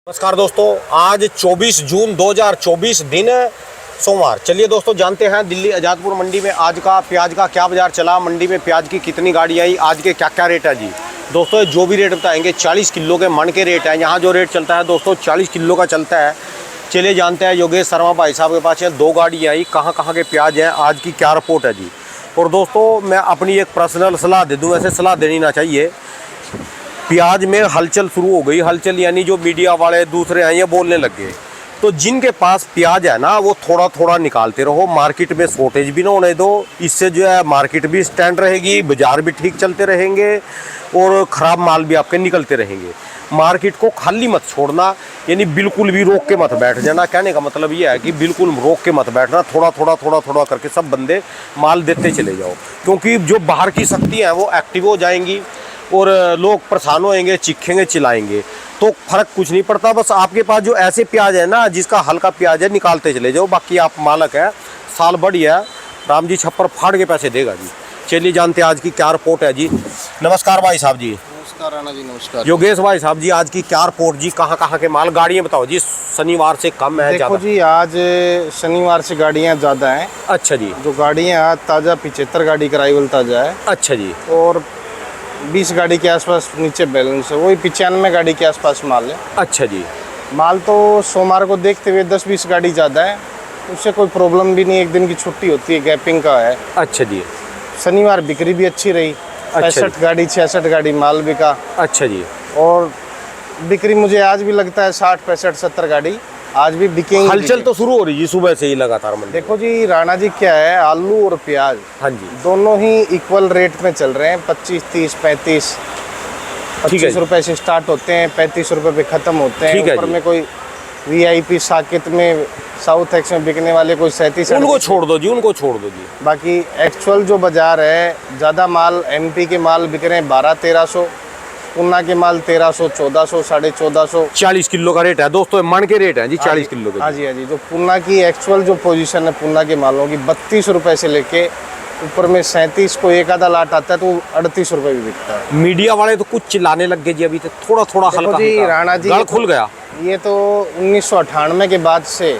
नमस्कार दोस्तों, आज 24 जून 2024 दिन सोमवार। चलिए दोस्तों जानते हैं दिल्ली आज़ादपुर मंडी में आज का प्याज का क्या बाजार चला, मंडी में प्याज की कितनी गाड़ी आई, आज के क्या क्या रेट है जी। दोस्तों जो भी रेट बताएंगे 40 किलो के मन के रेट है। यहाँ जो रेट चलता है दोस्तों 40 किलो का चलता है। चलिए जानते हैं योगेश शर्मा भाई साहब के पास दो गाड़ी आई, कहाँ कहाँ के प्याज हैं, आज की क्या रिपोर्ट है जी। और दोस्तों मैं अपनी एक पर्सनल सलाह दे दूँ, ऐसे सलाह देनी ना चाहिए। प्याज में हलचल शुरू हो गई, हलचल यानी जो मीडिया वाले दूसरे हैं ये बोलने लग गए। तो जिनके पास प्याज है ना वो थोड़ा थोड़ा निकालते रहो, मार्केट में शॉर्टेज भी ना होने दो। इससे जो है मार्केट भी स्टैंड रहेगी, बाजार भी ठीक चलते रहेंगे और ख़राब माल भी आपके निकलते रहेंगे। मार्केट को खाली मत छोड़ना, यानी बिल्कुल भी रोक के मत बैठ जाना। कहने का मतलब ये है कि बिल्कुल रोक के मत बैठना, थोड़ा थोड़ा करके सब बंदे माल देते चले जाओ, क्योंकि जो बाहर की शक्तियाँ हैं वो एक्टिव हो जाएंगी और लोग परेशान होएंगे, चीखेंगे, चिल्लाएंगे, तो फर्क कुछ नहीं पड़ता। बस आपके पास जो ऐसे प्याज है ना, जिसका हल्का प्याज है, निकालते चले जाओ। बाकी आप मालक है, साल बढ़िया राम जी छप्पर फाड़ के पैसे देगा जी। चलिए जानते हैं आज की क्या रिपोर्ट है जी। नमस्कार भाई साहब जी। नमस्कार राणा जी। नमस्कार योगेश भाई साहब जी, आज की क्या रिपोर्ट जी, कहाँ कहाँ के माल, गाड़ियाँ बताओ जी। शनिवार से कम है देखो जी, आज शनिवार से गाड़ियाँ ज़्यादा हैं। अच्छा जी। जो गाड़ियाँ आज ताज़ा 75 गाड़ी का अराइवल ताज़ा है। अच्छा जी। और 20 गाड़ी के आसपास नीचे बैलेंस है, वही 95 गाड़ी के आसपास माल है। अच्छा जी। माल तो सोमवार को देखते हुए 10-20 गाड़ी ज़्यादा है, उससे कोई प्रॉब्लम भी नहीं। एक दिन की छुट्टी होती है, गैपिंग का है। अच्छा जी। शनिवार बिक्री भी अच्छी रही, 65 गाड़ी 66 गाड़ी माल बिका। अच्छा जी। और बिक्री मुझे आज भी लगता है 60 65 70 गाड़ी आज भी बिकेंगी। हलचल तो शुरू हो रही जी सुबह से ही लगातार मंडी। देखो जी राणा जी, क्या है, आलू और प्याज हाँ जी दोनों ही इक्वल रेट में चल रहे हैं। 25 30 35 25 रुपए से स्टार्ट होते हैं, 35 रुपए पे खत्म होते हैं। ऊपर में कोई वीआईपी साकेत में साउथ एक्स में बिकने वाले कोई 37 उनको छोड़ दो जी, उनको छोड़ दो जी। बाकी एक्चुअल जो बाजार है, ज़्यादा माल एमपी के माल बिक रहे हैं 1200-1300, पूना के माल 1300 1400 1450। 40 किलो का रेट है दोस्तों, मन के रेट है जी 40 किलो के। हाँ जी हाँ जी। जो पूना की एक्चुअल जो पोजीशन है पूना के मालों की 32 रुपए से लेके ऊपर में 37 को एक आधा लाट आता है तो 38 रुपए भी बिकता है। मीडिया वाले तो कुछ चिल्लाने लग गए जी, अभी तो थोड़ा थोड़ा हल्का जी राणा जी, गल खुल गया। ये तो 1998 के बाद से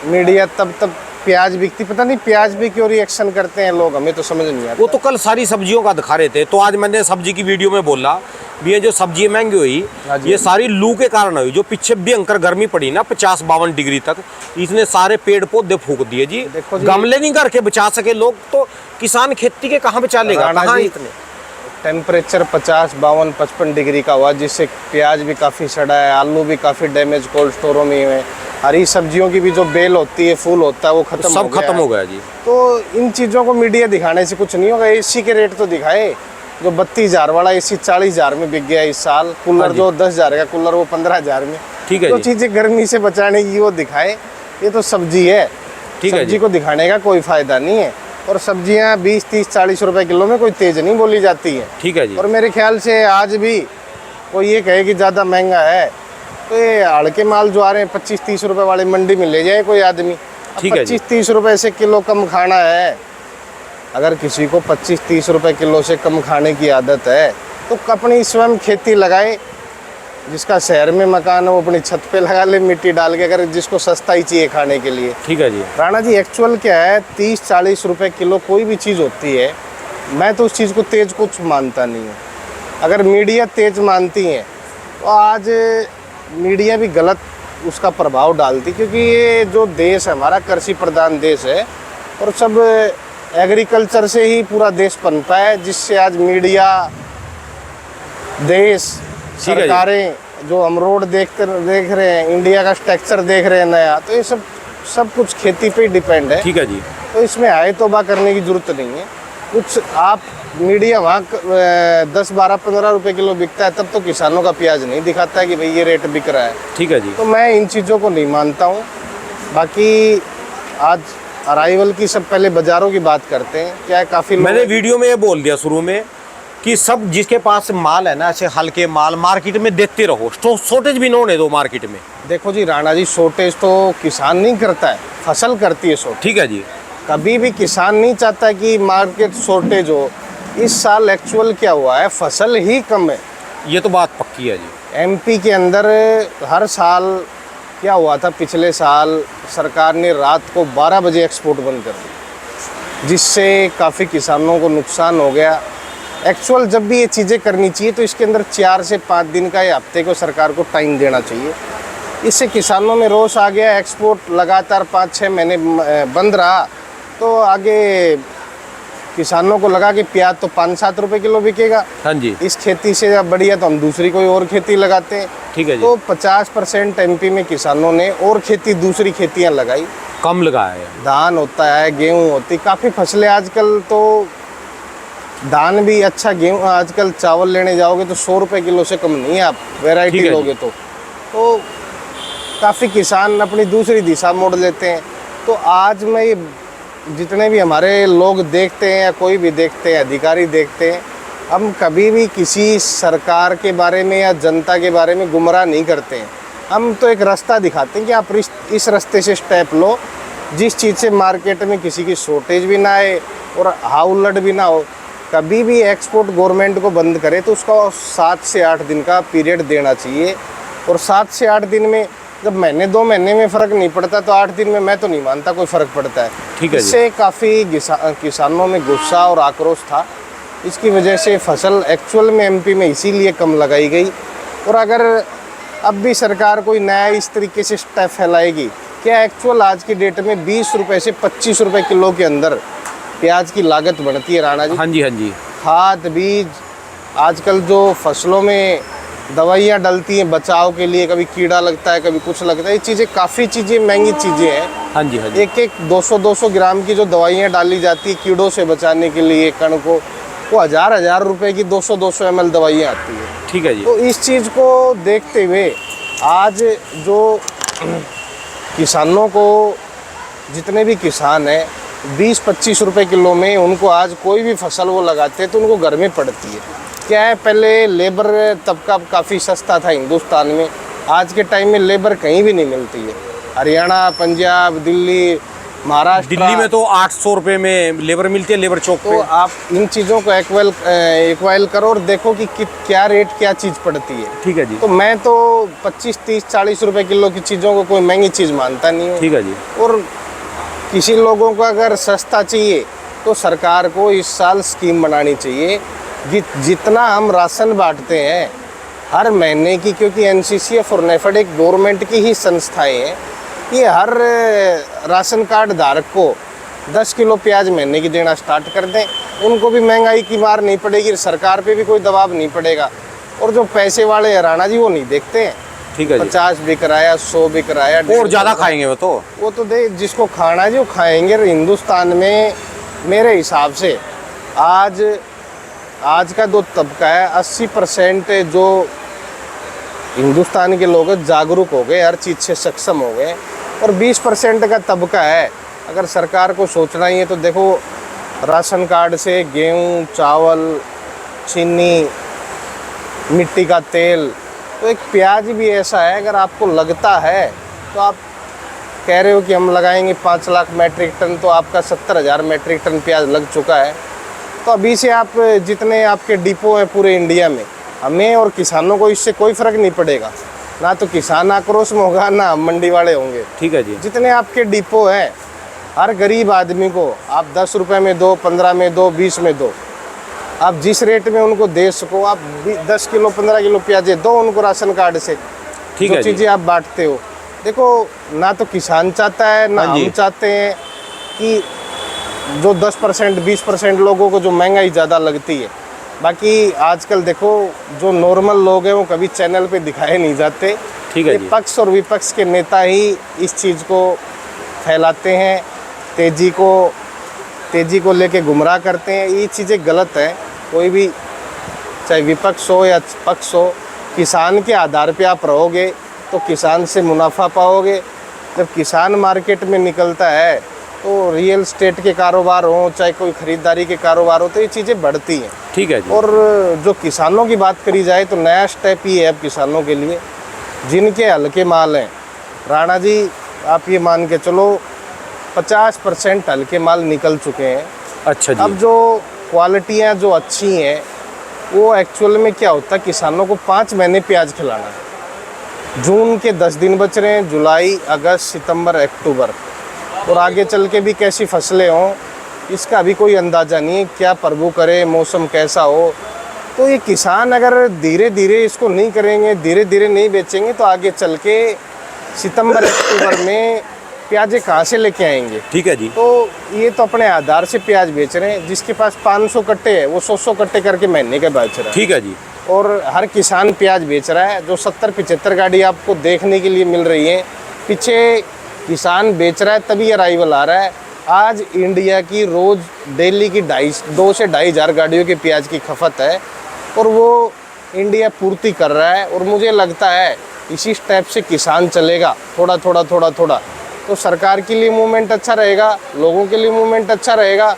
मीडिया तब प्याज बिकती, पता नहीं प्याज भी क्यों रिएक्शन करते हैं लोग, हमें तो समझ नहीं आता। वो तो कल सारी सब्जियों का दिखा रहे थे, तो आज मैंने सब्जी की वीडियो में बोला भी ये जो सब्जी महंगी हुई ये सारी लू के कारण हुई। जो पीछे भयंकर गर्मी पड़ी ना 50-52 डिग्री तक, इसने सारे पेड़ पौधे फूक दिए जी। गमले नहीं करके बचा सके लोग, तो किसान खेती के कहाँ बचा लेगा, कहाँ इतने। टेम्परेचर 50 52 55 डिग्री का हुआ, जिससे प्याज भी काफ़ी सड़ा है, आलू भी काफ़ी डैमेज कोल्ड स्टोरों में है। हरी सब्जियों की भी जो बेल होती है, फूल होता है, वो सब खत्म हो गया जी। तो इन चीज़ों को मीडिया दिखाने से कुछ नहीं होगा। एसी के रेट तो दिखाए, जो 32,000 वाला एसी 40,000 में बिक गया इस साल। कूलर जो 10,000 का कूलर वो 15,000 में। ठीक है। तो चीज़ें गर्मी से बचाने की वो दिखाए। ये तो सब्जी है, सब्जी को दिखाने का कोई फायदा नहीं है। और सब्जियां 20 30 40 रुपए किलो में कोई तेज नहीं बोली जाती है। ठीक है जी। और मेरे ख्याल से आज भी कोई ये कहे कि ज़्यादा महंगा है, तो ये हल्के माल जो आ रहे हैं 25 30 रुपए वाले मंडी में ले जाए कोई आदमी। 25 30 रुपए से किलो कम खाना है, अगर किसी को 25 30 रुपए किलो से कम खाने की आदत है तो अपनी स्वयं खेती लगाए। जिसका शहर में मकान है वो अपनी छत पे लगा ले मिट्टी डाल के, अगर जिसको सस्ता ही चाहिए खाने के लिए। ठीक है जी। राणा जी एक्चुअल क्या है, 30 40 रुपए किलो कोई भी चीज़ होती है, मैं तो उस चीज़ को तेज कुछ मानता नहीं हूँ। अगर मीडिया तेज मानती है तो आज मीडिया भी गलत उसका प्रभाव डालती, क्योंकि ये जो देश है हमारा कृषि प्रधान देश है और सब एग्रीकल्चर से ही पूरा देश पनपा है, जिससे आज मीडिया, देश, सरकारें, जो हम रोड देख रहे हैं, इंडिया का स्ट्रक्चर देख रहे हैं नया, तो ये सब कुछ खेती पे ही डिपेंड है। ठीक है जी। तो इसमें आए तौबा करने की जरूरत नहीं है। कुछ आप मीडिया वहाँ 10 12 15 रुपए किलो बिकता है, तब तो किसानों का प्याज नहीं दिखाता है कि भाई ये रेट बिक रहा है। ठीक है जी। तो मैं इन चीज़ों को नहीं मानता हूँ। बाकी आज अराइवल की सब पहले बाज़ारों की बात करते हैं। क्या है, काफ़ी मैंने वीडियो में ये बोल दिया शुरू में कि सब जिसके पास माल है ना, ऐसे हल्के माल मार्केट में देते रहो, शॉर्टेज भी ना होने दो मार्केट में। देखो जी राणा जी, शॉर्टेज तो किसान नहीं करता है, फसल करती है शॉर्टेज। ठीक है जी। कभी भी किसान नहीं चाहता कि मार्केट शॉर्टेज हो। इस साल एक्चुअल क्या हुआ है, फसल ही कम है। ये तो बात पक्की है जी। एमपी के अंदर हर साल क्या हुआ था, पिछले साल सरकार ने रात को 12 बजे एक्सपोर्ट बंद कर दी, जिससे काफ़ी किसानों को नुकसान हो गया। एक्चुअल जब भी ये चीज़ें करनी चाहिए तो इसके अंदर 4 से 5 दिन का या हफ्ते को सरकार को टाइम देना चाहिए। इससे किसानों में रोष आ गया, एक्सपोर्ट लगातार 5-6 महीने बंद रहा, तो आगे किसानों को लगा कि प्याज तो 5-7 रुपए किलो बिकेगा। हाँ जी। इस खेती से अब बढ़िया तो हम दूसरी कोई और खेती लगाते हैं। ठीक है जी। तो 50% एमपी में किसानों ने और खेती, दूसरी खेतियां लगाई। कम लगाया है। धान होता है, गेहूं होती, काफ़ी फसलें आजकल तो धान भी अच्छा, गेहूं आजकल चावल लेने जाओगे तो 100 रुपये किलो से कम नहीं है, आप वैरायटी लोगे तो काफ़ी किसान अपनी दूसरी दिशा मोड़ लेते हैं। तो आज मैं ये जितने भी हमारे लोग देखते हैं या कोई भी देखते हैं, अधिकारी देखते हैं, हम कभी भी किसी सरकार के बारे में या जनता के बारे में गुमराह नहीं करते हैं। हम तो एक रास्ता दिखाते हैं कि आप इस रास्ते से स्टेप लो, जिस चीज़ से मार्केट में किसी की शॉर्टेज भी ना आए और हाउलट भी ना हो। कभी भी एक्सपोर्ट गवर्नमेंट को बंद करे तो उसका 7 से 8 दिन का पीरियड देना चाहिए, और 7 से 8 दिन में जब महीने 2 महीने में फ़र्क नहीं पड़ता तो 8 दिन में मैं तो नहीं मानता कोई फ़र्क पड़ता है। ठीक है। इससे काफ़ी किसानों में गुस्सा और आक्रोश था। इसकी वजह से फसल एक्चुअल में एमपी में इसीलिए कम लगाई गई। और अगर अब भी सरकार कोई नया इस तरीके से स्टेप फैलाएगी, क्या एक्चुअल आज की डेट में 20 रुपये से 25 रुपये किलो के अंदर प्याज की लागत बढ़ती है राणा जी। हाँ जी, हाँ जी। खाद, बीज, आजकल जो फसलों में दवाइयाँ डलती हैं बचाव के लिए, कभी कीड़ा लगता है, कभी कुछ लगता है, ये चीज़ें काफ़ी चीज़ें महंगी चीज़ें हैं। हाँ जी, हाँ जी। एक 200 ग्राम की जो दवाइयाँ डाली जाती है कीड़ों से बचाने के लिए कण को, वो हज़ार रुपए की 200 ml दवाइयाँ आती है। ठीक है जी। तो इस चीज़ को देखते हुए आज जो किसानों को, जितने भी किसान हैं, 20-25 रुपए किलो में उनको आज कोई भी फसल वो लगाते हैं तो उनको घर में पड़ती है। क्या है, पहले लेबर तबका काफ़ी सस्ता था हिंदुस्तान में, आज के टाइम में लेबर कहीं भी नहीं मिलती है। हरियाणा, पंजाब, दिल्ली, महाराष्ट्र, दिल्ली में तो 800 रुपये में लेबर मिलती है, लेबर चौक तो पे। आप इन चीज़ों को एक्वाइल करो और देखो कि क्या रेट, क्या चीज़ पड़ती है। ठीक है जी। तो मैं तो 25, 30, 40 रुपए किलो की चीज़ों को कोई महंगी चीज़ मानता नहीं हूँ। ठीक है जी। और किसी लोगों को अगर सस्ता चाहिए तो सरकार को इस साल स्कीम बनानी चाहिए। जितना हम राशन बांटते हैं हर महीने की, क्योंकि एनसीसीएफ और नेफेड एक गवर्नमेंट की ही संस्थाएं हैं, ये हर राशन कार्ड धारक को 10 किलो प्याज महीने की देना स्टार्ट कर दें। उनको भी महंगाई की मार नहीं पड़ेगी, सरकार पे भी कोई दबाव नहीं पड़ेगा। और जो पैसे वाले हैं राणा जी, वो नहीं देखते हैं। ठीक है जी। 50 बिक रहा है, 100 बिक रहा है, और ज़्यादा खाएंगे वो तो दे, जिसको खाना है जो खाएंगे। हिंदुस्तान में मेरे हिसाब से आज का जो तबका है, 80% जो हिंदुस्तान के लोग जागरूक हो गए, हर चीज़ से सक्षम हो गए, और 20% का तबका है। अगर सरकार को सोचना ही है तो देखो, राशन कार्ड से गेहूं, चावल, चीनी, मिट्टी का तेल, तो एक प्याज भी ऐसा है, अगर आपको लगता है तो आप कह रहे हो कि हम लगाएंगे 5 लाख मैट्रिक टन, तो आपका 70,000 मैट्रिक टन प्याज लग चुका है। तो अभी से आप जितने आपके डिपो हैं पूरे इंडिया में, हमें और किसानों को इससे कोई फ़र्क नहीं पड़ेगा। ना तो किसान आक्रोश में होगा, ना हम मंडी वाले होंगे। ठीक है जी। जितने आपके डिपो हैं, हर गरीब आदमी को आप 10 रुपये में दो, 15 में दो, 20 में दो, आप जिस रेट में उनको दे सको, आप 10 किलो 15 किलो प्याजे दो उनको राशन कार्ड से। ठीक है जो जी। चीज़ें आप बांटते हो, देखो, ना तो किसान चाहता है, ना हाँ जी। हम चाहते हैं कि जो 10%, 20% लोगों को जो महंगाई ज़्यादा लगती है। बाकी आजकल देखो, जो नॉर्मल लोग हैं वो कभी चैनल पे दिखाए नहीं जाते। ठीक है ये जी। पक्ष और विपक्ष के नेता ही इस चीज़ को फैलाते हैं, तेज़ी को लेके गुमराह करते हैं। ये चीज़ें गलत है। कोई भी, चाहे विपक्ष हो या पक्ष हो, किसान के आधार पे आप रहोगे तो किसान से मुनाफा पाओगे। जब किसान मार्केट में निकलता है तो रियल एस्टेट के कारोबार हो, चाहे कोई ख़रीदारी के कारोबार हो, तो ये चीज़ें बढ़ती हैं। ठीक है जी। और जो किसानों की बात करी जाए तो नया स्टेप ये है अब किसानों के लिए, जिनके हल्के माल हैं राणा जी, आप ये मान के चलो 50% हल्के माल निकल चुके हैं। अच्छा जी। अब जो क्वालिटियाँ जो अच्छी हैं, वो एक्चुअल में क्या होता है, किसानों को 5 महीने प्याज खिलाना है। जून के 10 दिन बच रहे हैं, जुलाई, अगस्त, सितंबर, अक्टूबर, और आगे चल के भी कैसी फसलें हों इसका भी कोई अंदाज़ा नहीं है, क्या प्रभु करे मौसम कैसा हो। तो ये किसान अगर धीरे धीरे इसको नहीं करेंगे, धीरे धीरे नहीं बेचेंगे, तो आगे चल के सितंबर अक्टूबर में प्याजे कहाँ से लेके आएंगे। ठीक है जी। तो ये तो अपने आधार से प्याज बेच रहे हैं, जिसके पास 500 कट्टे है वो 100 कट्टे करके महीने के बेच रहा है। ठीक है जी। और हर किसान प्याज बेच रहा है। जो 70-75 गाड़ी आपको देखने के लिए मिल रही है, पीछे किसान बेच रहा है तभी अराइवल आ रहा है। आज इंडिया की रोज़ डेली की 2 से 2.5 हज़ार गाड़ियों के प्याज की खपत है, और वो इंडिया पूर्ति कर रहा है। और मुझे लगता है इसी स्टेप से किसान चलेगा, थोड़ा थोड़ा थोड़ा थोड़ा, तो सरकार के लिए मूवमेंट अच्छा रहेगा, लोगों के लिए मूवमेंट अच्छा रहेगा।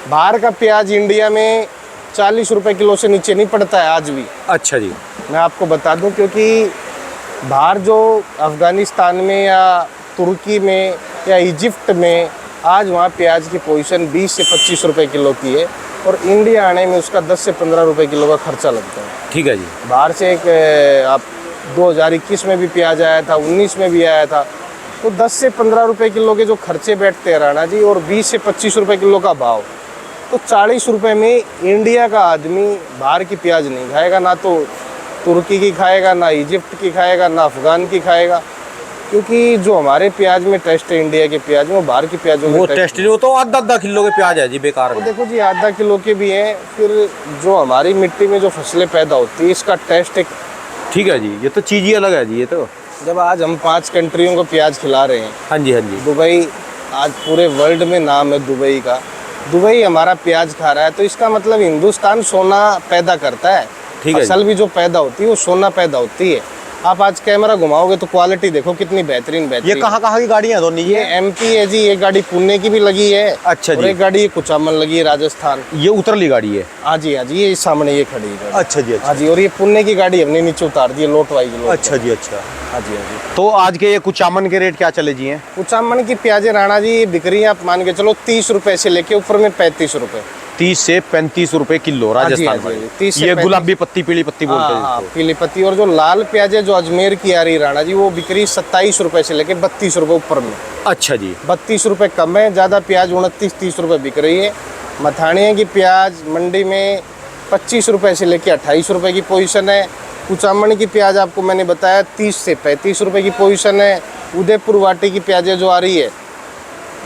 बाहर का प्याज इंडिया में 40 रुपए किलो से नीचे नहीं पड़ता है आज भी। अच्छा जी। मैं आपको बता दूं, क्योंकि बाहर जो अफ़गानिस्तान में या तुर्की में या इजिप्ट में आज वहाँ प्याज की पोजीशन 20 से 25 रुपए किलो की है, और इंडिया आने में उसका 10 से 15 रुपए किलो का खर्चा लगता है। ठीक है जी। बाहर से एक आप 2021 में भी प्याज आया था, 19 में भी आया था, तो 10 से 15 रुपए किलो के जो खर्चे बैठते हैं राणा जी, और 20 से 25 रुपए किलो का भाव, तो 40 रुपए में इंडिया का आदमी बाहर की प्याज नहीं खाएगा, ना तो तुर्की की खाएगा, ना इजिप्ट की खाएगा, ना अफ़गान की खाएगा। क्योंकि जो हमारे प्याज में टेस्ट है इंडिया के प्याज में, वो बाहर की प्याजों में वो टेस्ट नहीं, वो तो आधा किलो के प्याज है जी, बेकार तो में। देखो जी, आधा किलो के भी हैं। फिर जो हमारी मिट्टी में जो फसलें पैदा होती है, इसका टेस्ट एक। ठीक है जी, ये तो चीज़ ही अलग है जी। ये तो जब आज हम 5 कंट्रियों को प्याज खिला रहे हैं, हाँ जी, हाँ जी। दुबई, आज पूरे वर्ल्ड में नाम है दुबई का, दुबई हमारा प्याज खा रहा है, तो इसका मतलब हिंदुस्तान सोना पैदा करता है। ठीक है। फसल भी जो पैदा होती है वो सोना पैदा होती है। आप आज कैमरा घुमाओगे तो क्वालिटी देखो कितनी बेहतरीन ये कहाँ की गाड़ियाँ दोनों? ये एमपी है जी। एक गाड़ी पुणे की भी लगी है। अच्छा और जी। एक गाड़ी कुचामन लगी है, राजस्थान। ये उतरली गाड़ी है? हाँ जी, हाँ जी, ये सामने ये खड़ी है। अच्छा जी, अच्छा। हाँ जी, और ये पुणे की गाड़ी हमने नीचे उतार दी है, लोट वाइज लोट। अच्छा जी, अच्छा। हाँ जी, हाँ जी। तो आज के ये कुचामन के रेट क्या चले जी हैं? कुचामन की प्याजे राणा जी बिक रही है, आप मान के चलो 30 रुपए से लेके ऊपर में 35 रुपए। 30 से 35 रुपए किलो राजस्थान हाँ जी, में। हाँ जी, 30 से ये 35। गुलाबी पत्ती पीली पत्ती बोलते हैं हाँ, जिसको। पीली पत्ती। और जो लाल प्याज है जो अजमेर की आ रही राणा जी, वो बिक्री 27 रुपए से लेके 32 रुपए ऊपर में। अच्छा जी। 32 रुपए कम है, ज़्यादा प्याज 29-30 रुपए बिक रही है। मथानिया की प्याज मंडी में 25 रुपए से लेके 28 रुपए की पोजीशन है। कुचामन की प्याज आपको मैंने बताया 30 से 35 रुपए की पोजीशन है। उदयपुर वाटी की प्याजें जो आ रही है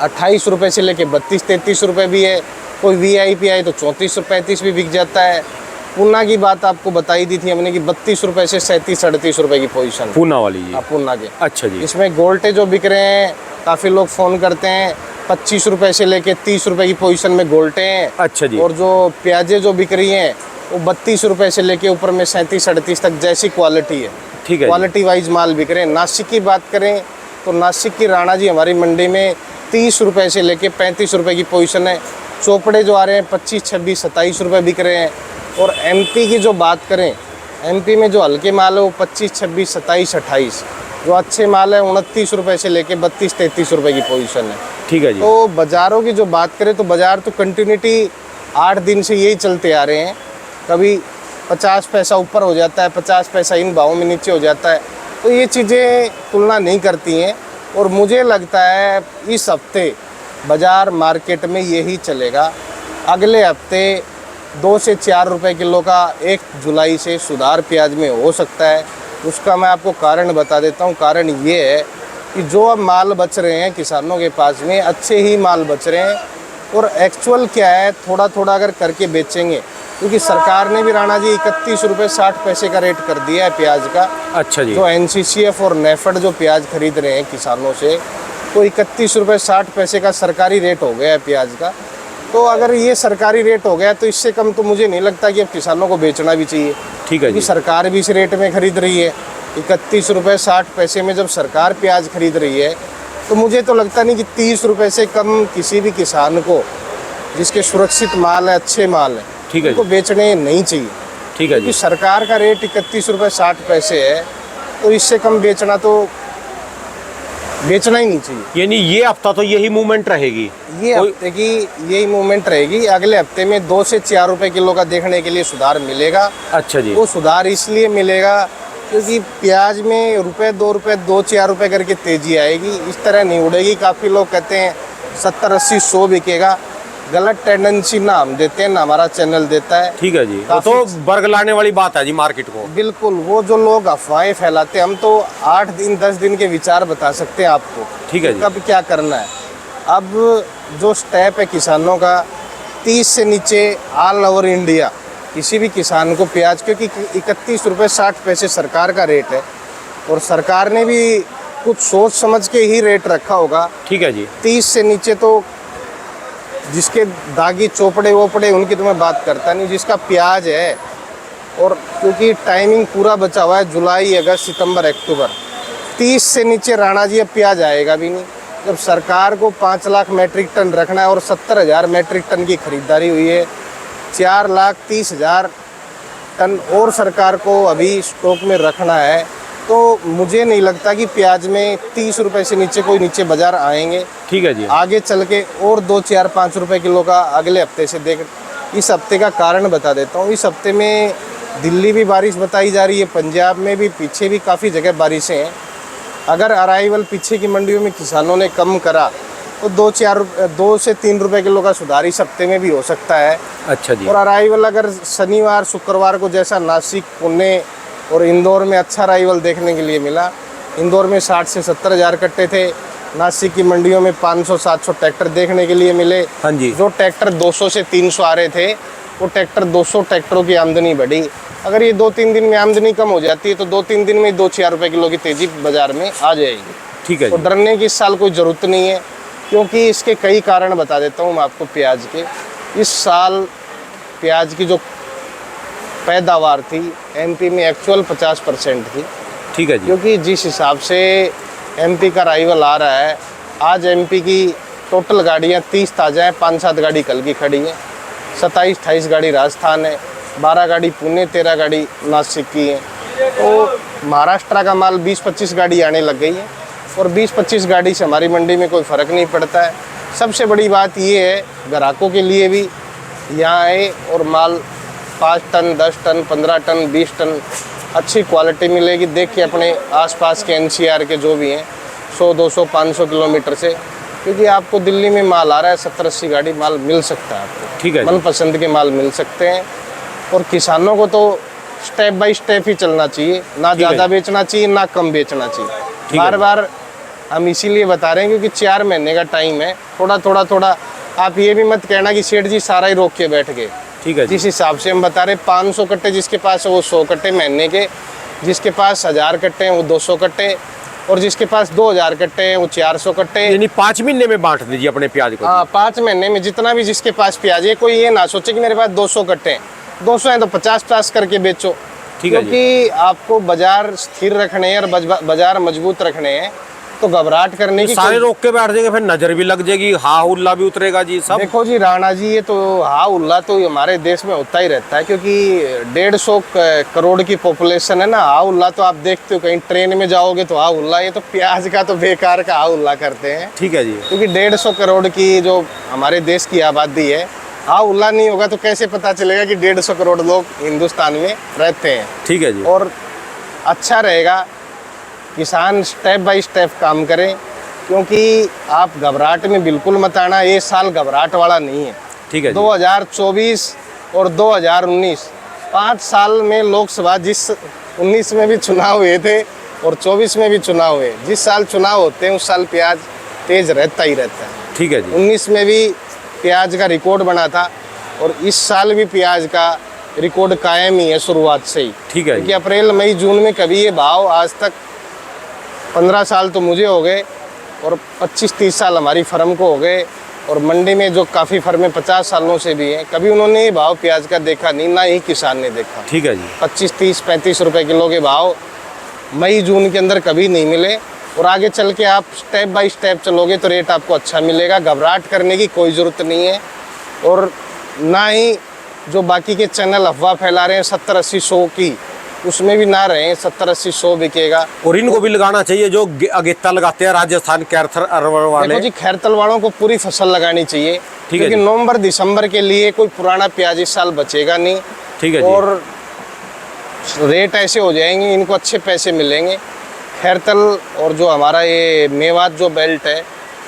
28 रुपए से लेके 32-33 रुपए भी है। कोई वीआईपी आए तो 34-35 भी बिक जाता है। पूना की बात आपको बताई दी थी हमने कि 32 रुपए से 37-38 रुपए की पोजीशन। पूना वाली जी? पूना के। अच्छा जी। इसमें गोल्टे जो बिक रहे हैं, काफ़ी लोग फ़ोन करते हैं, 25 रुपए से लेके 30 रुपए की पोजीशन में गोल्टे हैं। अच्छा जी। और जो प्याजें जो बिक रही हैं वो 32 रुपए से लेके ऊपर में 37-38 तक, जैसी क्वालिटी है। ठीक है। क्वालिटी वाइज माल बिक रहे हैं। नासिक की बात करें तो नासिक की राणा जी हमारी मंडी में 30 रुपए से लेके 35 रुपए की पोजीशन है। चोपड़े जो आ रहे हैं 25, 26, 27 रुपए बिक रहे हैं। और एमपी की जो बात करें, एमपी में जो हल्के माल है वो 25, 26, 27, 28। जो अच्छे माल है 29 रुपए से लेके 32-33 रुपए की पोजीशन है। ठीक है जी। तो बाज़ारों की जो बात करें तो बाज़ार तो कंटिन्यूटी 8 दिन से यही चलते आ रहे हैं। कभी 50 पैसा ऊपर हो जाता है, 50 पैसा इन भावों में नीचे हो जाता है। तो ये चीज़ें तुलना नहीं करती हैं। और मुझे लगता है इस हफ्ते बाज़ार मार्केट में यही चलेगा। अगले हफ्ते 2 से 4 रुपए किलो का 1 जुलाई से सुधार प्याज में हो सकता है। उसका मैं आपको कारण बता देता हूँ। कारण ये है कि जो अब माल बच रहे हैं किसानों के पास में, अच्छे ही माल बच रहे हैं। और एक्चुअल क्या है, थोड़ा थोड़ा अगर करके बेचेंगे, क्योंकि सरकार ने भी राणा जी 31 रुपये 60 पैसे का रेट कर दिया है प्याज का। अच्छा जी। जो एनसीसीएफ और नेफेड जो प्याज खरीद रहे हैं किसानों से, तो 31 रुपये 60 पैसे का सरकारी रेट हो गया है प्याज का। तो अगर ये सरकारी रेट हो गया तो इससे कम तो मुझे नहीं लगता कि अब किसानों को बेचना भी चाहिए। ठीक है क्योंकि जी। सरकार भी इस रेट में खरीद रही है। 31 रुपये 60 पैसे में जब सरकार प्याज खरीद रही है, तो मुझे तो लगता नहीं कि 30 रुपये से कम किसी भी किसान को, जिसके सुरक्षित माल है, अच्छे माल है, ठीक है उनको जी। बेचने नहीं चाहिए। ठीक है क्योंकि जी। सरकार का रेट 31 रुपये 60 पैसे है, तो इससे कम बेचना तो बेचना ही नहीं चाहिए। यानी ये हफ्ता तो यही मूवमेंट रहेगी। ये हफ्ते की यही मूवमेंट रहेगी। अगले हफ्ते में 2 से 4 रुपए किलो का देखने के लिए सुधार मिलेगा। अच्छा जी। वो सुधार इसलिए मिलेगा क्योंकि प्याज में रुपए 2 रुपए 2-4 रुपए करके तेजी आएगी। इस तरह नहीं उड़ेगी। काफ़ी लोग कहते हैं 70, 80, 100 बिकेगा। गलत टेंडेंसी ना हम देते हैं ना हमारा चैनल देता है। ठीक है जी, वो तो बर्ग लाने वाली बात है जी मार्केट को। बिल्कुल, वो जो लोग अफवाहें फैलाते हैं, हम तो 8 दिन 10 दिन के विचार बता सकते हैं आपको। ठीक है जी। कब क्या करना है। अब जो स्टेप है किसानों का, 30 से नीचे ऑल ओवर इंडिया किसी भी किसान को प्याज, क्योंकि 31 रुपये 60 पैसे सरकार का रेट है और सरकार ने भी कुछ सोच समझ के ही रेट रखा होगा। ठीक है जी। 30 से नीचे तो जिसके दागी चोपड़े वोपड़े उनकी तो मैं बात करता नहीं, जिसका प्याज है। और क्योंकि टाइमिंग पूरा बचा हुआ है, जुलाई, अगस्त, सितंबर, अक्टूबर, 30 से नीचे राणा जी अब प्याज आएगा भी नहीं। जब सरकार को 5 लाख मैट्रिक टन रखना है और 70,000 मैट्रिक टन की खरीदारी हुई है, 4,30,000 टन और सरकार को अभी स्टॉक में रखना है, तो मुझे नहीं लगता कि प्याज में 30 रुपए से नीचे कोई नीचे बाजार आएंगे। ठीक है जी। आगे चल के और 2, 4, 5 रुपए किलो का अगले हफ्ते से देख। इस हफ्ते का कारण बता देता हूँ। इस हफ्ते में दिल्ली भी बारिश बताई जा रही है, पंजाब में भी, पीछे भी काफ़ी जगह बारिशें हैं। अगर अराइवल पीछे की मंडियों में किसानों ने कम करा तो 2 से 3 रुपए किलो का सुधार इस हफ्ते में भी हो सकता है। अच्छा जी। और अराइवल अगर शनिवार शुक्रवार को जैसा नासिक, पुणे और इंदौर में अच्छा अराइवल देखने के लिए मिला, इंदौर में 60 से 70 हज़ार कट्टे थे, नासिक की मंडियों में 500-700 ट्रैक्टर देखने के लिए मिले। हाँ जी। जो ट्रैक्टर 200 से 300 आ रहे थे, वो ट्रैक्टर 200 ट्रैक्टरों की आमदनी बढ़ी। अगर ये 2-3 दिन में आमदनी कम हो जाती है तो 2-3 दिन में 2-4 रुपए किलो की तेजी बाजार में आ जाएगी। ठीक है तो जी। डरने की इस साल कोई ज़रूरत नहीं है, क्योंकि इसके कई कारण बता देता हूँ मैं आपको प्याज के। इस साल प्याज की जो पैदावार थी एमपी में एक्चुअल 50% थी। ठीक है जी। क्योंकि जिस हिसाब से एमपी का अराइवल आ रहा है, आज एमपी की टोटल गाड़ियाँ 30 ताज़ा हैं, 5-7 गाड़ी कल की खड़ी हैं, 27-28 गाड़ी राजस्थान है, 12 गाड़ी पुणे, 13 गाड़ी नासिक की है। तो महाराष्ट्र का माल 20-25 गाड़ी आने लग गई है और 20-25 गाड़ी से हमारी मंडी में कोई फ़र्क नहीं पड़ता है। सबसे बड़ी बात ये है ग्राहकों के लिए भी यहाँ आए और माल 5 टन, 10 टन, 15 टन, 20 टन अच्छी क्वालिटी मिलेगी। देखिए अपने आसपास के एनसीआर के जो भी हैं 100, 200, 500 किलोमीटर से, क्योंकि आपको दिल्ली में माल आ रहा है 70-80 गाड़ी माल मिल सकता है आपको। ठीक है। मनपसंद के माल मिल सकते हैं। और किसानों को तो स्टेप बाय स्टेप ही चलना चाहिए, ना ज़्यादा बेचना चाहिए ना कम बेचना चाहिए। बार बार हम इसीलिए बता रहे हैं क्योंकि 4 महीने का टाइम है। थोड़ा आप ये भी मत कहना कि सेठ जी सारा ही रोक के बैठ गए। ठीक है। जिस हिसाब से हम बता रहे 500 कट्टे जिसके पास है वो 100 कट्टे महीने के, जिसके पास 1000 कट्टे हैं वो 200 कट्टे, और जिसके पास 2000 कट्टे हैं वो 400 कट्टे। यानी 5 महीने में बांट दीजिए अपने प्याज को। हाँ, 5 महीने में जितना भी जिसके पास प्याज है, कोई ये ना सोचे कि मेरे पास 200 कट्टे हैं, 200 हैं तो 50-50 करके बेचो। ठीक है। क्योंकि आपको बाजार स्थिर रखने हैं और बाजार मजबूत रखने हैं, तो घबराहट करने की सारे रोक के बैठ जाएंगे, फिर नजर भी लग जाएगी, हा हुल्ला भी उतरेगा जी सब। देखो जी राणा जी, ये तो हा उल्ला तो हमारे देश में होता ही रहता है, क्योंकि 150 करोड़ की पॉपुलेशन है ना। हा उल्ला तो आप देखते हो, कहीं ट्रेन में जाओगे तो हा उल्ला, ये तो प्याज का तो बेकार का हा उल्ला करते हैं। ठीक है जी। क्योंकि 150 करोड़ की जो हमारे देश की आबादी है, हा उल्ला नहीं होगा तो कैसे पता चलेगा कि 150 करोड़ लोग हिंदुस्तान में रहते हैं। ठीक है जी। और अच्छा रहेगा किसान स्टेप बाय स्टेप काम करें, क्योंकि आप घबराहट में बिल्कुल मत आना। ये साल घबराहट वाला नहीं है। ठीक है जी। 2024 और 2019 5 साल में लोकसभा, जिस 19 में भी चुनाव हुए थे और 24 में भी चुनाव हुए, जिस साल चुनाव होते हैं उस साल प्याज तेज रहता ही रहता है। ठीक है जी। 19 में भी प्याज का रिकॉर्ड बना था और इस साल भी प्याज का रिकॉर्ड कायम ही है शुरुआत से ही। ठीक है। क्योंकि अप्रैल मई जून में कभी ये भाव आज तक 15 साल तो मुझे हो गए और 25-30 साल हमारी फर्म को हो गए, और मंडी में जो काफ़ी फर्में 50 सालों से भी हैं, कभी उन्होंने ये भाव प्याज का देखा नहीं, ना ही किसान ने देखा। ठीक है जी। 25, 30, 35 रुपए किलो के भाव मई जून के अंदर कभी नहीं मिले। और आगे चल के आप स्टेप बाय स्टेप चलोगे तो रेट आपको अच्छा मिलेगा। घबराहट करने की कोई ज़रूरत नहीं है। और ना ही जो बाकी के चैनल अफवाह फैला रहे हैं 70, 80, 100 की, उसमें भी ना रहे, 70 80 100 बिकेगा। और इनको भी लगाना चाहिए जो अगेता लगाते हैं राजस्थान कैरथर अरवल वाले। देखो जी, खैरतल वालों को पूरी फसल लगानी चाहिए, ठीक है क्योंकि जी। नवंबर दिसंबर के लिए कोई पुराना प्याज इस साल बचेगा नहीं। ठीक है जी। और रेट ऐसे हो जाएंगे, इनको अच्छे पैसे मिलेंगे। खैरतल और जो हमारा ये मेवात जो बेल्ट है,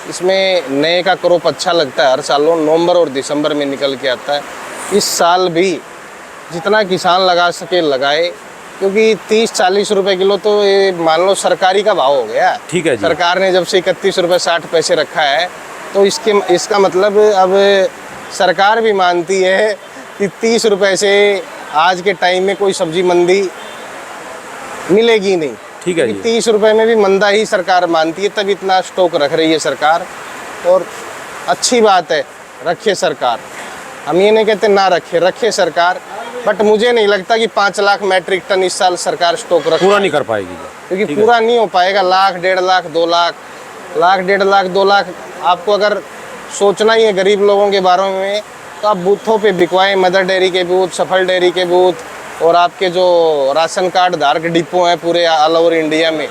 इसमें नए का क्रॉप अच्छा लगता है हर साल, नवंबर और दिसंबर में निकल के आता है। इस साल भी जितना किसान लगा सके लगाए, क्योंकि 30-40 रुपए किलो तो ये मान लो सरकारी का भाव हो गया। ठीक है जी। सरकार ने जब से 31 रुपये 60 पैसे रखा है, तो इसका मतलब अब सरकार भी मानती है कि 30 रुपये से आज के टाइम में कोई सब्जी मंदी मिलेगी नहीं। ठीक है जी। 30 रुपए में भी मंदा ही सरकार मानती है, तब इतना स्टॉक रख रही है सरकार। और अच्छी बात है, रखे सरकार, हम ये नहीं कहते ना रखे, रखे सरकार। बट मुझे नहीं लगता कि 5 लाख मैट्रिक टन इस साल सरकार स्टॉक रखे, पूरा नहीं कर पाएगी, क्योंकि पूरा नहीं हो पाएगा। लाख 1.5 लाख 2 लाख, लाख 1.5 लाख 2 लाख आपको अगर सोचना ही है गरीब लोगों के बारे में, तो आप बूथों पे बिकवाएं, मदर डेयरी के बूथ, सफल डेयरी के बूथ, और आपके जो राशन कार्ड धारक डिपो हैं पूरे ऑल ओवर इंडिया में,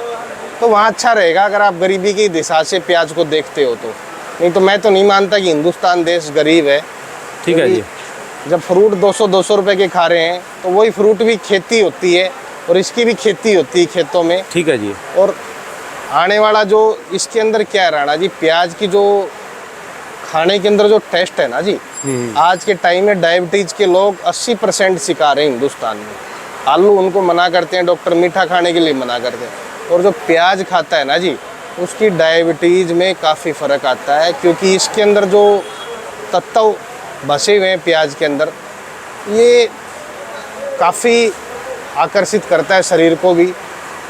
तो वहाँ अच्छा रहेगा अगर आप गरीबी की दिशा से प्याज को देखते हो तो। नहीं तो मैं तो नहीं मानता कि हिंदुस्तान देश गरीब है। ठीक है जी। जब फ्रूट 200 रुपए के खा रहे हैं, तो वही फ्रूट भी खेती होती है और इसकी भी खेती होती है खेतों में। ठीक है जी। और आने वाला जो इसके अंदर क्या है राणा जी, प्याज की जो खाने के अंदर जो टेस्ट है ना जी, आज के टाइम में डायबिटीज के लोग 80% शिकार हैं हिंदुस्तान में। आलू उनको मना करते हैं डॉक्टर, मीठा खाने के लिए मना करते हैं, और जो प्याज खाता है ना जी, उसकी डायबिटीज में काफ़ी फ़र्क आता है, क्योंकि इसके अंदर जो तत्व बसे हुए हैं प्याज के अंदर, ये काफ़ी आकर्षित करता है शरीर को भी।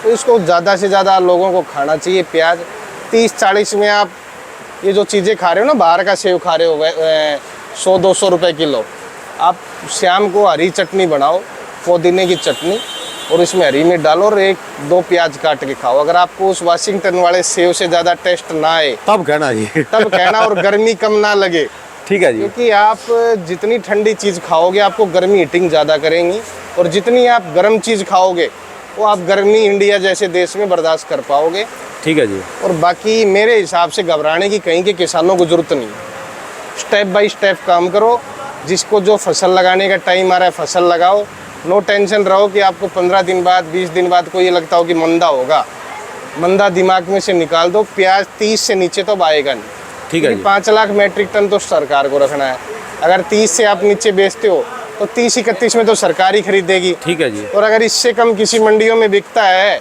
तो इसको ज़्यादा से ज़्यादा लोगों को खाना चाहिए प्याज। 30-40 में आप ये जो चीज़ें खा रहे हो ना, बाहर का सेव खा रहे हो 100-200 रुपए किलो, आप शाम को हरी चटनी बनाओ, पुदीने की चटनी, और इसमें हरी मिर्च डालो और 1-2 प्याज काट के खाओ। अगर आपको उस वाशिंगटन वाले सेव से ज़्यादा टेस्ट ना आए तब कहना जी। तब कहना, और गर्मी कम ना लगे। ठीक है जी। क्योंकि आप जितनी ठंडी चीज़ खाओगे आपको गर्मी हीटिंग ज़्यादा करेंगी, और जितनी आप गर्म चीज़ खाओगे वो आप गर्मी इंडिया जैसे देश में बर्दाश्त कर पाओगे। ठीक है जी। और बाकी मेरे हिसाब से घबराने की कहीं के किसानों को ज़रूरत नहीं, स्टेप बाय स्टेप काम करो। जिसको जो फसल लगाने का टाइम आ रहा है फसल लगाओ, नो टेंशन रहो कि आपको 15 दिन बाद 20 दिन बाद को ये लगता हो कि मंदा होगा। मंदा दिमाग में से निकाल दो, प्याज 30 से नीचे तो आएगा नहीं। ठीक है जी। 5 लाख मैट्रिक टन तो सरकार को रखना है। अगर 30 से आप नीचे बेचते हो तो 30-31 में तो सरकार ही खरीदेगी। ठीक है जी। और अगर इससे कम किसी मंडियों में बिकता है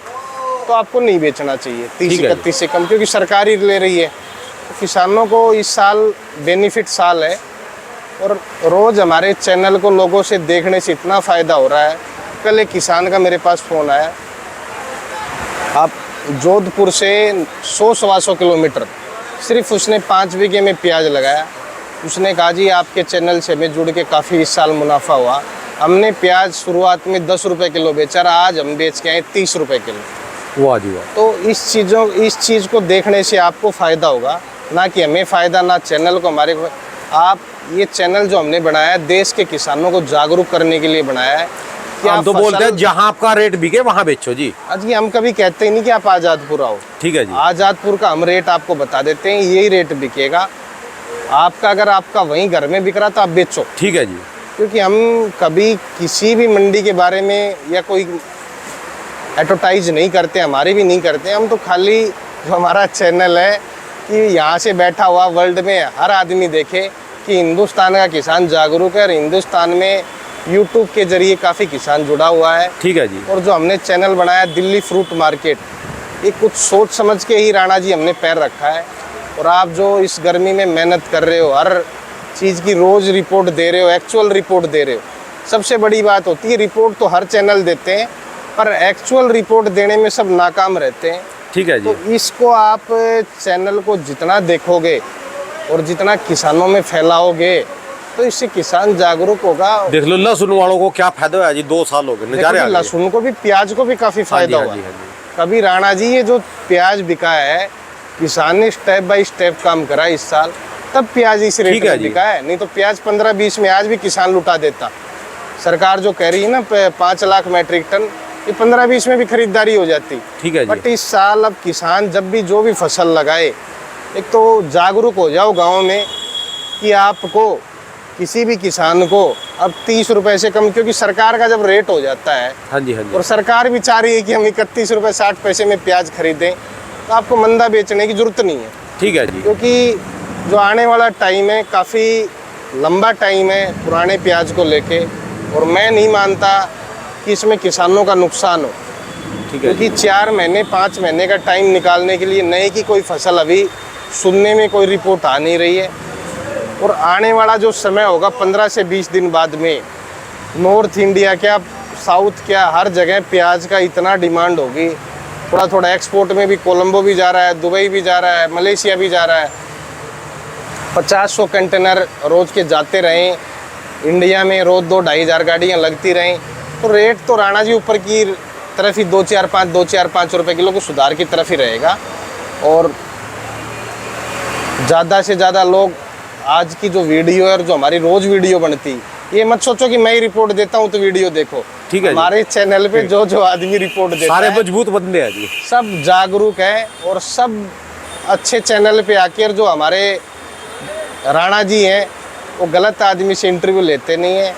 तो आपको नहीं बेचना चाहिए 30-31 से कम, क्योंकि सरकार ही ले रही है। तो किसानों को इस साल बेनिफिट साल है, और रोज़ हमारे चैनल को लोगों से देखने से इतना फ़ायदा हो रहा है। कल एक किसान का मेरे पास फ़ोन आया, आप जोधपुर से 100-125 किलोमीटर, सिर्फ उसने 5 बीघे में प्याज लगाया। उसने कहा जी आपके चैनल से मैं जुड़ के काफ़ी इस साल मुनाफा हुआ। हमने प्याज शुरुआत में 10 रुपये किलो बेचा, आज हम बेच के आए 30 रुपये किलो। वाह जी वाह। तो इस चीज़ को देखने से आपको फ़ायदा होगा, ना कि हमें फ़ायदा, ना चैनल को हमारे को। आप ये चैनल जो हमने बनाया है देश के किसानों को जागरूक करने के लिए बनाया है कि हम तो बोलते हैं जहां आपका रेट बिके वहां बेचो जी। आज ये हम कभी कहते ही नहीं कि आप आज़ादपुर आओ। ठीक है जी। आज़ादपुर का हम रेट आपको बता देते हैं, यही रेट बिकेगा आपका। अगर आपका वहीं घर में बिक रहा तो आप बेचो। ठीक है जी। क्योंकि हम कभी किसी भी मंडी के बारे में या कोई एडवर्टाइज नहीं करते, हमारे भी नहीं करते। हम तो खाली जो हमारा चैनल है कि यहाँ से बैठा हुआ वर्ल्ड में हर आदमी देखे कि हिंदुस्तान का किसान जागरूक है, और हिंदुस्तान में यूट्यूब के जरिए काफ़ी किसान जुड़ा हुआ है। ठीक है जी। और जो हमने चैनल बनाया दिल्ली फ्रूट मार्केट, ये कुछ सोच समझ के ही राणा जी हमने पैर रखा है। और आप जो इस गर्मी में मेहनत कर रहे हो, हर चीज़ की रोज़ रिपोर्ट दे रहे हो, एक्चुअल रिपोर्ट दे रहे हो। सबसे बड़ी बात होती है, रिपोर्ट तो हर चैनल देते हैं, पर एक्चुअल रिपोर्ट देने में सब नाकाम रहते हैं। ठीक है जी। तो इसको आप चैनल को जितना देखोगे और जितना किसानों में फैलाओगे, तो इससे किसान जागरूक होगा। देख लो लहसुन वालों को क्या फायदा है जी, 2 साल हो गए नजारे आ गए। लहसुन को भी, प्याज को भी काफ़ी फायदा हुआ। कभी राणा जी ये जो प्याज बिका है, किसान ने स्टेप बाय स्टेप काम करा इस साल, तब प्याज इस रेट में बिका है। नहीं तो प्याज 15-20 में आज भी किसान लुटा देता। सरकार जो कह रही है ना 5 लाख मैट्रिक टन, ये 15-20 में भी खरीदारी हो जाती। ठीक है जी। बट इस साल अब किसान जब भी जो भी फसल लगाए, एक तो जागरूक हो जाओ गाँव में कि आपको किसी भी किसान को अब 30 रुपए से कम, क्योंकि सरकार का जब रेट हो जाता है, हाँ जी हाँ जी, और सरकार भी चाह रही है कि हम 31 रुपए 60 पैसे में प्याज खरीदें, तो आपको मंदा बेचने की जरूरत नहीं है। ठीक है जी। क्योंकि जो आने वाला टाइम है काफ़ी लंबा टाइम है पुराने प्याज को लेके, और मैं नहीं मानता कि इसमें किसानों का नुकसान हो। ठीक है क्योंकि 4 महीने 5 महीने का टाइम निकालने के लिए नए की कोई फसल अभी सुनने में कोई रिपोर्ट आ नहीं रही है, और आने वाला जो समय होगा 15 से 20 दिन बाद में, नॉर्थ इंडिया क्या साउथ क्या हर जगह प्याज का इतना डिमांड होगी। थोड़ा थोड़ा एक्सपोर्ट में भी कोलंबो भी जा रहा है, दुबई भी जा रहा है, मलेशिया भी जा रहा है। 50-100 कंटेनर रोज के जाते रहें इंडिया में, रोज 2-2,500 गाड़ियाँ लगती रहें, तो रेट तो राणा जी ऊपर की तरफ ही 2-4-5 रुपए किलो को सुधार की तरफ ही रहेगा। और ज़्यादा से ज़्यादा लोग आज की जो वीडियो है और जो हमारी रोज वीडियो बनती, ये मत सोचो कि मैं ही रिपोर्ट देता हूँ तो वीडियो देखो। ठीक है जी। हमारे चैनल पे जो जो आदमी रिपोर्ट देता सारे है मजबूत बंदे हैं जी, सब जागरूक है, और सब अच्छे चैनल पे आकर जो हमारे राणा जी हैं वो गलत आदमी से इंटरव्यू लेते नहीं है।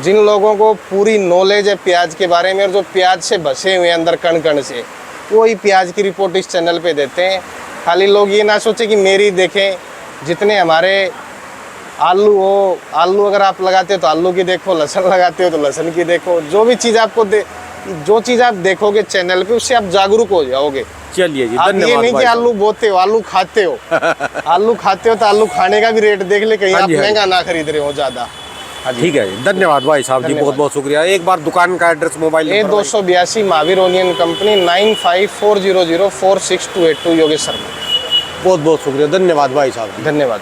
जिन लोगों को पूरी नॉलेज है प्याज के बारे में और जो प्याज से बसे हुए हैं अंदर कण कण से, वो ही प्याज की रिपोर्ट इस चैनल पे देते हैं। खाली लोग ये ना सोचे कि मेरी देखें, जितने हमारे आलू हो, आलू अगर आप लगाते हो तो आलू की देखो, लहसुन लगाते हो तो लहसुन की देखो, जो भी चीज़ आपको जो चीज़ आप देखोगे चैनल पे उससे आप जागरूक हो जाओगे। चलिए जी, आप ये धन्यवाद नहीं कि भाई साहब। आलू बोते हो, आलू खाते हो। आलू खाते हो तो आलू खाने का भी रेट देख ले, कहीं हाँ आप जी, हाँ जी। महंगा ना खरीद रहे हो ज़्यादा। ठीक है जी, धन्यवाद भाई साहब जी, धन्यवाद। बहुत बहुत शुक्रिया। एक बार दुकान का एड्रेस, मोबाइल ए number. 282 Mahavir onion company 9540046282 Yogesh Sharma. बहुत बहुत शुक्रिया, धन्यवाद भाई साहब जी। धन्यवाद।